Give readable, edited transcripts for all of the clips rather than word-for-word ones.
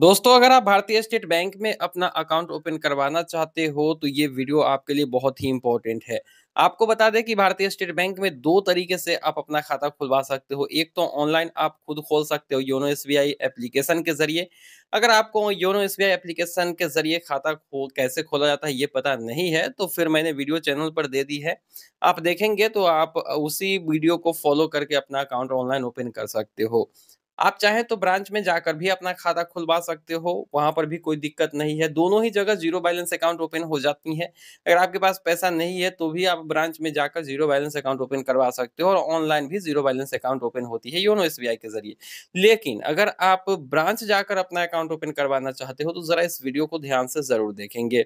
दोस्तों, अगर आप भारतीय स्टेट बैंक में अपना अकाउंट ओपन करवाना चाहते हो, तो ये वीडियो आपके लिए बहुत ही इम्पोर्टेंट है। आपको बता दें कि भारतीय स्टेट बैंक में 2 तरीके से आप अपना खाता खुलवा सकते हो। एक तो ऑनलाइन आप खुद खोल सकते हो योनो एसबीआई एप्लीकेशन के ज़रिए। अगर आपको योनो एसबीआई एप्लीकेशन के ज़रिए खाता कैसे खोला जाता है, ये पता नहीं है, तो फिर मैंने वीडियो चैनल पर दे दी है। आप देखेंगे तो आप उसी वीडियो को फ़ॉलो करके अपना अकाउंट ऑनलाइन ओपन कर सकते हो। आप चाहें तो ब्रांच में जाकर भी अपना खाता खुलवा सकते हो, वहाँ पर भी कोई दिक्कत नहीं है। दोनों ही जगह ज़ीरो बैलेंस अकाउंट ओपन हो जाती हैं। अगर आपके पास पैसा नहीं है, तो भी आप ब्रांच में जाकर ज़ीरो बैलेंस अकाउंट ओपन करवा सकते हो और ऑनलाइन भी ज़ीरो बैलेंस अकाउंट ओपन होती है योनो एसबीआई के ज़रिए। लेकिन अगर आप ब्रांच जाकर अपना अकाउंट ओपन करवाना चाहते हो, तो ज़रा इस वीडियो को ध्यान से ज़रूर देखेंगे।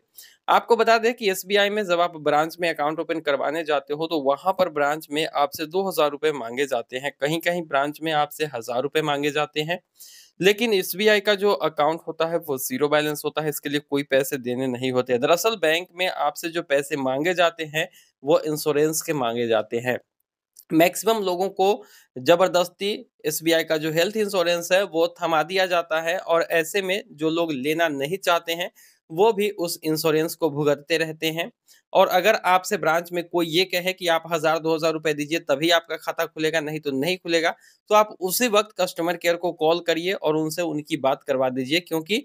आपको बता दें कि एसबीआई में जब आप ब्रांच में अकाउंट ओपन करवाने जाते हो, तो वहाँ पर ब्रांच में आपसे ₹2000 माँगे जाते हैं। कहीं-कहीं ब्रांच में आपसे ₹1000 माँगे जाते हैं। लेकिन एसबीआई का जो अकाउंट होता है वो ज़ीरो बैलेंस होता है, इसके लिए कोई पैसे देने नहीं होते हैं। दरअसल बैंक में आपसे जो पैसे माँगे जाते हैं, वो इंश्योरेंस के माँगे जाते हैं। मैक्सिमम लोगों को ज़बरदस्ती एसबीआई का जो हेल्थ इंश्योरेंस है वो थमा दिया जाता है और ऐसे में जो लोग लेना नहीं चाहते हैं, वो भी उस इंश्योरेंस को भुगतते रहते हैं। और अगर आपसे ब्रांच में कोई ये कहे कि आप 1000 ₹2000 दीजिए तभी आपका खाता खुलेगा, नहीं तो नहीं खुलेगा, तो आप उसी वक़्त कस्टमर केयर को कॉल करिए और उनसे उनकी बात करवा दीजिए, क्योंकि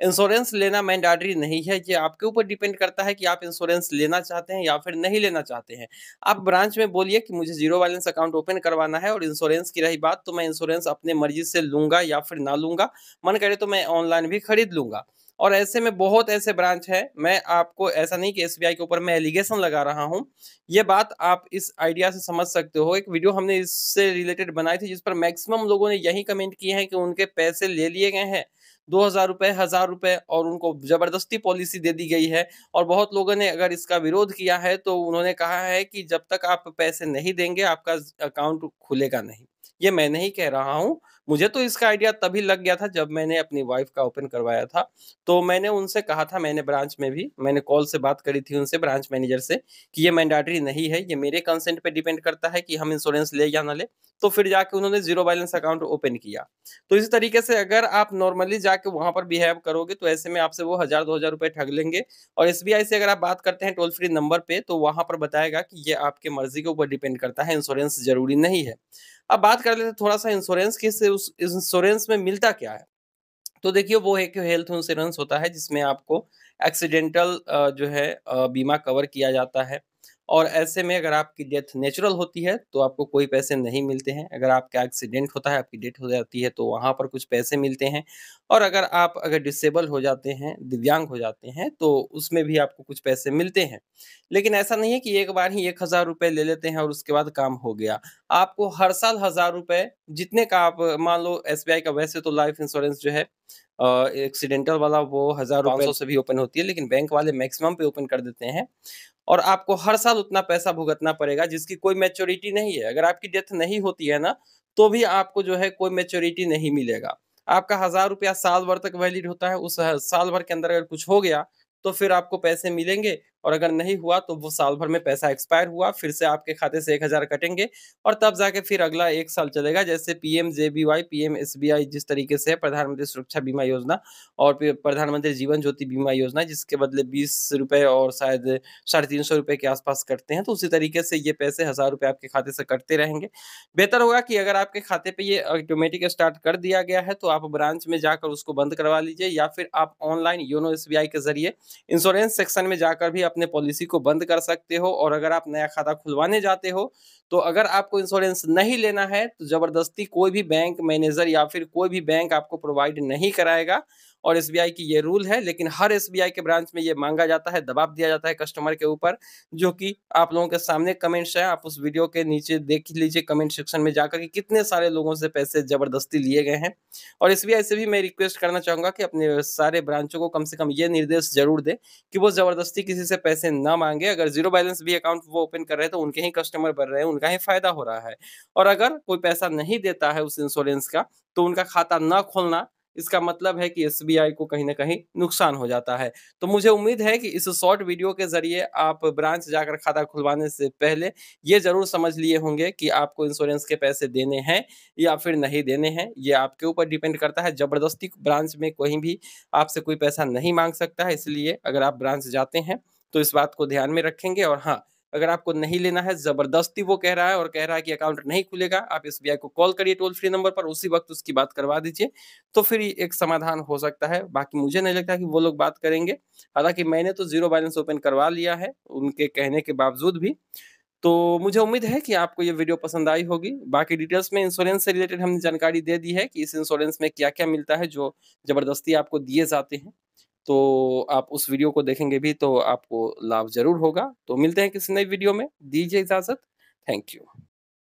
इंश्योरेंस लेना मैंडेटरी नहीं है। ये आपके ऊपर डिपेंड करता है कि आप इंश्योरेंस लेना चाहते हैं या फिर नहीं लेना चाहते हैं। आप ब्रांच में बोलिए कि मुझे ज़ीरो बैलेंस अकाउंट ओपन करवाना है और इंश्योरेंस की रही बात, तो मैं इंश्योरेंस अपने मर्ज़ी से लूँगा या फिर ना लूँगा। मन करे तो मैं ऑनलाइन भी खरीद लूँगा। और ऐसे में बहुत ऐसे ब्रांच हैं, मैं आपको ऐसा नहीं कि एसबीआई के ऊपर मैं एलिगेशन लगा रहा हूँ। ये बात आप इस आइडिया से समझ सकते हो। एक वीडियो हमने इससे रिलेटेड बनाई थी जिस पर मैक्सिमम लोगों ने यही कमेंट किए हैं कि उनके पैसे ले लिए गए हैं। ₹2000 ₹1000 और उनको ज़बरदस्ती पॉलिसी दे दी गई है। और बहुत लोगों ने अगर इसका विरोध किया है, तो उन्होंने कहा है कि जब तक आप पैसे नहीं देंगे आपका अकाउंट खुलेगा नहीं। ये मैं नहीं कह रहा हूँ, मुझे तो इसका आइडिया तभी लग गया था जब मैंने अपनी वाइफ़ का ओपन करवाया था। तो मैंने उनसे कहा था, मैंने ब्रांच में भी मैंने कॉल से बात करी थी उनसे, ब्रांच मैनेजर से, कि ये मैंडेटरी नहीं है, ये मेरे कंसेंट पे डिपेंड करता है कि हम इंश्योरेंस लें या ना लें। तो फिर जाके उन्होंने ज़ीरो बैलेंस अकाउंट ओपन किया। तो इसी तरीके से अगर आप नॉर्मली जाके वहाँ पर बिहेव करोगे, तो ऐसे में आपसे वो 1000 ₹2000 ठग लेंगे। और एसबीआई से अगर आप बात करते हैं टोल फ्री नंबर पे, तो वहाँ पर बताएगा कि ये आपके मर्ज़ी के ऊपर डिपेंड करता है, इंश्योरेंस ज़रूरी नहीं है। अब बात कर लेते हैं थोड़ा-सा इंश्योरेंस की, से उस इंश्योरेंस में मिलता क्या है? तो देखिए, वो एक हेल्थ इंश्योरेंस होता है जिसमें आपको एक्सीडेंटल जो है बीमा कवर किया जाता है। और ऐसे में अगर आपकी डेथ नेचुरल होती है, तो आपको कोई पैसे नहीं मिलते हैं। अगर आपका एक्सीडेंट होता है, आपकी डेथ हो जाती है, तो वहाँ पर कुछ पैसे मिलते हैं। और अगर डिसेबल हो जाते हैं, दिव्यांग हो जाते हैं, तो उसमें भी आपको कुछ पैसे मिलते हैं। लेकिन ऐसा नहीं है कि एक बार ही ₹1000 ले लेते हैं और उसके बाद काम हो गया। आपको हर साल ₹1000 जितने का आप मान लो, एसबीआई का वैसे तो लाइफ इंश्योरेंस जो है एक्सीडेंटल वाला वो ₹1000 500 से भी ओपन होती है, लेकिन बैंक वाले मैक्सिमम पे ओपन कर देते हैं। और आपको हर साल उतना पैसा भुगतना पड़ेगा जिसकी कोई मैच्योरिटी नहीं है। अगर आपकी डेथ नहीं होती है ना, तो भी आपको जो है कोई मैच्योरिटी नहीं मिलेगा। आपका ₹1000 साल भर तक वैलिड होता है, उस साल भर के अंदर अगर कुछ हो गया, तो फिर आपको पैसे मिलेंगे। और अगर नहीं हुआ, तो वो साल भर में पैसा एक्सपायर हुआ, फिर से आपके खाते से 1000 कटेंगे और तब जाके फिर अगला 1 साल चलेगा। जैसे पीएमजेबीवाई, पीएमएसबीआई जिस तरीके से है, प्रधानमंत्री सुरक्षा बीमा योजना, और फिर प्रधानमंत्री जीवन ज्योति बीमा योजना, जिसके बदले ₹20 और शायद ₹350 के आसपास कटते हैं, तो उसी तरीके से ये पैसे ₹1000 आपके खाते से कटते रहेंगे। बेहतर होगा कि अगर आपके खाते पे ये ऑटोमेटिक स्टार्ट कर दिया गया है, तो आप ब्रांच में जाकर उसको बंद करवा लीजिए, या फिर आप ऑनलाइन योनो एसबीआई के ज़रिए इंश्योरेंस सेक्शन में जाकर भी अपने पॉलिसी को बंद कर सकते हो। और अगर आप नया खाता खुलवाने जाते हो, तो अगर आपको इंश्योरेंस नहीं लेना है, तो ज़बरदस्ती कोई भी बैंक मैनेजर या फिर कोई भी बैंक आपको प्रोवाइड नहीं कराएगा। और एसबीआई की ये रूल है, लेकिन हर एसबीआई के ब्रांच में ये माँगा जाता है, दबाव दिया जाता है कस्टमर के ऊपर, जो कि आप लोगों के सामने कमेंट्स हैं। आप उस वीडियो के नीचे देख लीजिए कमेंट सेक्शन में जाकर कि कितने सारे लोगों से पैसे ज़बरदस्ती लिए गए हैं। और एसबीआई से भी मैं रिक्वेस्ट करना चाहूँगा कि अपने सारे ब्रांचों को कम से कम ये निर्देश ज़रूर दें कि वो ज़बरदस्ती किसी से पैसे ना माँगे। अगर ज़ीरो बैलेंस भी अकाउंट वो ओपन कर रहे हैं, तो उनके ही कस्टमर बन रहे हैं, उनका ही फ़ायदा हो रहा है। और अगर कोई पैसा नहीं देता है उस इंश्योरेंस का, तो उनका खाता ना खोलना इसका मतलब है कि एसबीआई को कहीं न कहीं नुकसान हो जाता है। तो मुझे उम्मीद है कि इस शॉर्ट वीडियो के ज़रिए आप ब्रांच जाकर खाता खुलवाने से पहले ये ज़रूर समझ लिए होंगे कि आपको इंश्योरेंस के पैसे देने हैं या फिर नहीं देने हैं। ये आपके ऊपर डिपेंड करता है, ज़बरदस्ती ब्रांच में कहीं भी आपसे कोई पैसा नहीं माँग सकता है, इसलिए अगर आप ब्रांच जाते हैं, तो इस बात को ध्यान में रखेंगे। और हाँ, अगर आपको नहीं लेना है, ज़बरदस्ती वो कह रहा है और कह रहा है कि अकाउंट नहीं खुलेगा, आप एसबीआई को कॉल करिए टोल फ्री नंबर पर, उसी वक़्त उसकी बात करवा दीजिए, तो फिर ये एक समाधान हो सकता है। बाकी मुझे नहीं लगता कि वो लोग बात करेंगे। हालाँकि मैंने तो ज़ीरो बैलेंस ओपन करवा लिया है, उनके कहने के बावजूद भी। तो मुझे उम्मीद है कि आपको ये वीडियो पसंद आई होगी। बाकी डिटेल्स में इंश्योरेंस से रिलेटेड हमने जानकारी दे दी है कि इस इंश्योरेंस में क्या-क्या मिलता है, जो ज़बरदस्ती आपको दिए जाते हैं। तो आप उस वीडियो को देखेंगे भी तो आपको लाभ ज़रूर होगा। तो मिलते हैं किसी नई वीडियो में, दीजिए इजाज़त। Thank you.